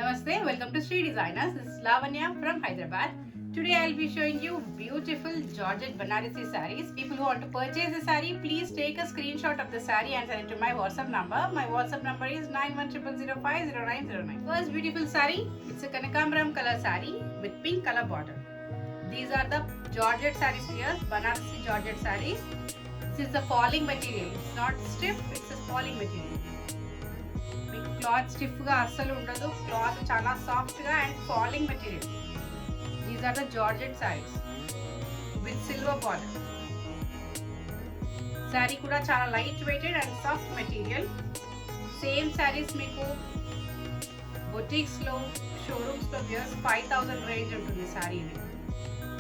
Namaste, welcome to Sri Designers. This is Lavanya from Hyderabad. Today I'll be showing you beautiful Georgette Banarasi sarees. People who want to purchase a saree, please take a screenshot of the saree and send it to my WhatsApp number. My WhatsApp number is 9100050909. First beautiful saree, it's a Kanakambaram color saree with pink color border. These are the Georgette sarees here, Banarasi Georgette sarees. This is the falling material. It's not stiff, it's a falling material. Cloth stiff గా అస్సలు ఉండదు. Cloth చాలా soft గా and falling material. These are the georgette saris with silver border. Sari కూడా చాలా light weighted and soft material. Same saris మీకు boutiques లో showrooms లో 5000 రేంజ్ ఉంటుంది సారీ ఇది.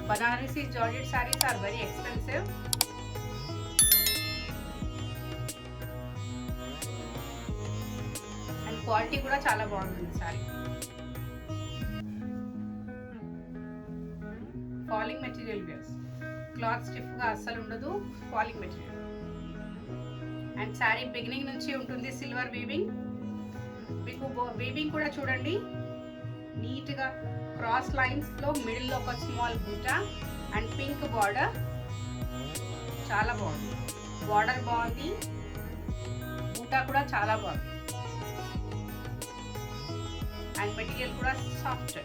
Banarasi georgette saris are very expensive. Quality కూడా చాలా బాగుంటుంది sari. Falling material wears, cloth stiff గా అస్సలు ఉండదు, falling material. And sari beginning నుంచి ఉంటుంది సిల్వర్ వీవింగ్. మీకు వీవింగ్ కూడా చూడండి, నీట్ గా క్రాస్ లైన్స్ లో మిడిల్ లో ఒక స్మాల్ బూటా అండ్ పింక్ బార్డర్. చాలా బాగుంది, బార్డర్ బాగుంది, బూటా కూడా చాలా బాగుంది. అండ్ మెటీరియల్ కూడా సాఫ్ట్.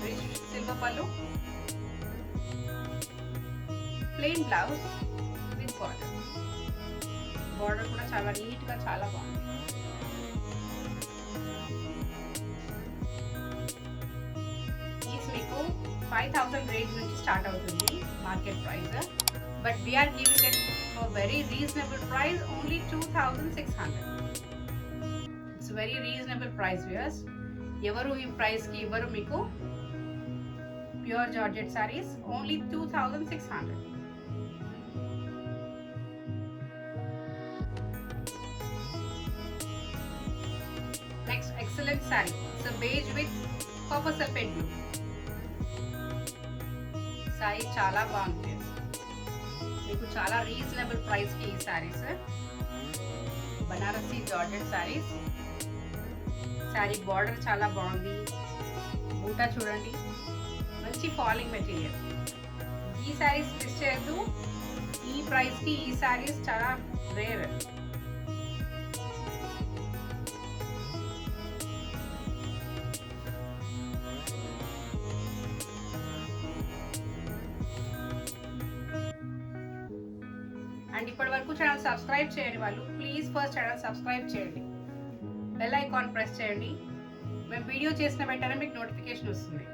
రిచ్ సిల్వర్ పళ్ళు, plain blouse with border. Border కూడా చాలా నీట్ గా చాలా బాగుంది. ఈస్ మీకు 5000 రేంజ్ నుంచి స్టార్ట్ అవుతుంది market price. But we're giving it for very reasonable price, only 2600. Very reasonable price viewers. ఎవరు ఈ ప్రైస్ కి ఇవ్వరు మీకు pure georgette saris. Only 2600. Next excellent sari, it's a beige with copper sulphate blue. Sari చాలా బాగుంది, మీకు చాలా రీజనబుల్ ప్రైస్ కి ఈ సారీస్. బనారసి జార్జెట్ సారీస్. సారీ బార్డర్ చాలా బాగుంది, బూటా చూడండి, మంచి ఫాలింగ్ మెటీరియల్. ఈ సారీస్ మిస్ చేయొద్దు, ఈ ప్రైస్ కి ఈ సారీస్ చాలా రేర్. అండ్ ఇప్పటి వరకు ఛానల్ సబ్స్క్రైబ్ చేయని వాళ్ళు ప్లీజ్ ఫస్ట్ ఛానల్ సబ్స్క్రైబ్ చేయండి, బెల్ ఐకాన్ ప్రెస్ చేయండి. మేము వీడియో చేసిన వెంటనే మీకు నోటిఫికేషన్ వస్తుంది.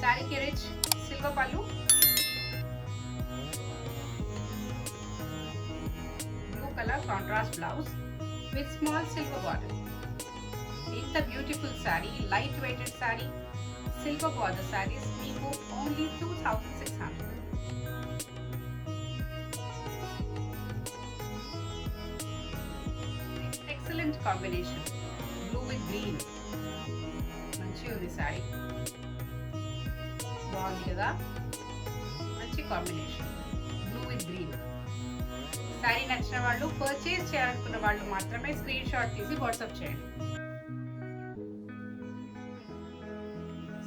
శారీకి రిచ్ సిల్వర్ పళ్ళు, blue colour contrast blouse with small silver border. ఇంత beautiful sari, light weighted sari, silver border saris మీకు only 2600. Excellent combination, blue with green. మంచి ఉంది సారీ, బాగుంది కదా, మంచి combination blue with green. Sari నచ్చిన వాళ్ళు, పర్చేస్ చేయాలనుకున్న వాళ్ళు మాత్రమే స్క్రీన్ షాట్ తీసి వాట్సాప్ చేయండి.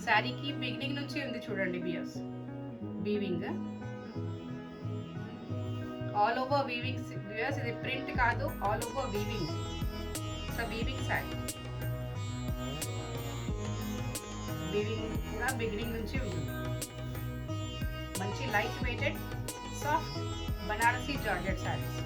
సారీకి బిగినింగ్ నుంచి ఉంది చూడండి బియర్స్ వీవింగ్, ఆల్ ఓవర్ వీవింగ్ బియర్స్. ఇది ప్రింట్ కాదు, all over weaving. Weaving sari, weaving కూడా బిగినింగ్ నుంచి ఉంటుంది. మంచి light weighted soft Banarasi georgette saris.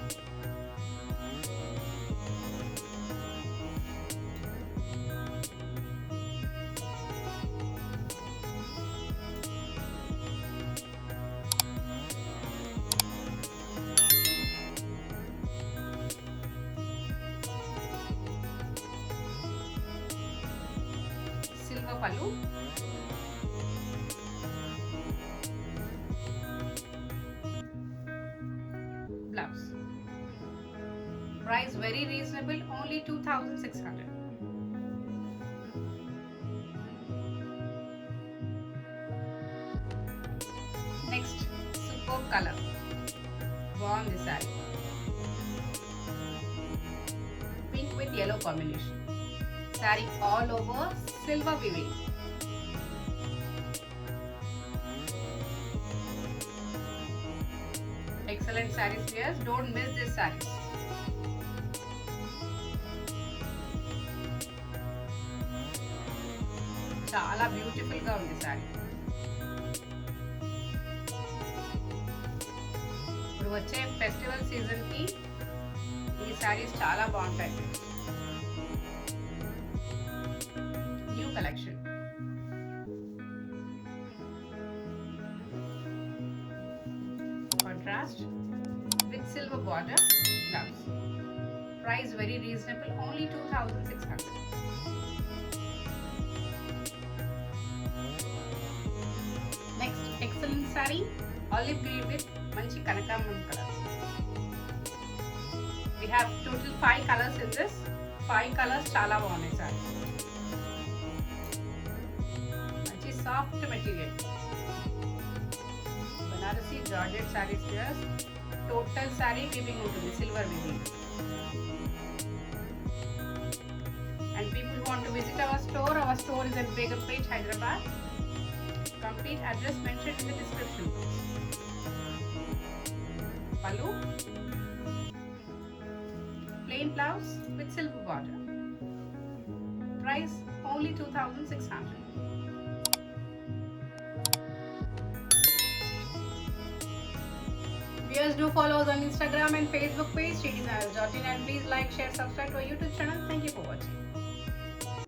పళ్ళు, blouse. Price very reasonable, only 2600. Next super colour, బాగుంది sari, pink with yellow combination. Saree all over silver weaving. Excellent sarees viewers, don't miss this sarees. చాలా beautiful గా ఉంది sorry. ఇప్పుడు వచ్చే ఫెస్టివల్ సీజన్ కి ఈ సారీస్ చాలా బాగుంటాయి. New collection. Contrast with silver border gloves. Price very reasonable, only 2,600. Next, excellent saree, olive green with manchi kanakamram color. We have total 5 colors in this. 5 colors chala baagunayi saree. Manchi soft material. Banarasi Georgette sarees here. Total saree weaving ఉంటుంది, silver weaving. And people who want to visit our store is at Begumpet, Hyderabad. Complete address mentioned in the description box. Pallu, plain blouse with silver border. Price only 2,600. Viewers, do follow us on Instagram and Facebook page, sridesigners.in, and please like, share, subscribe to our YouTube channel. Thank you for watching.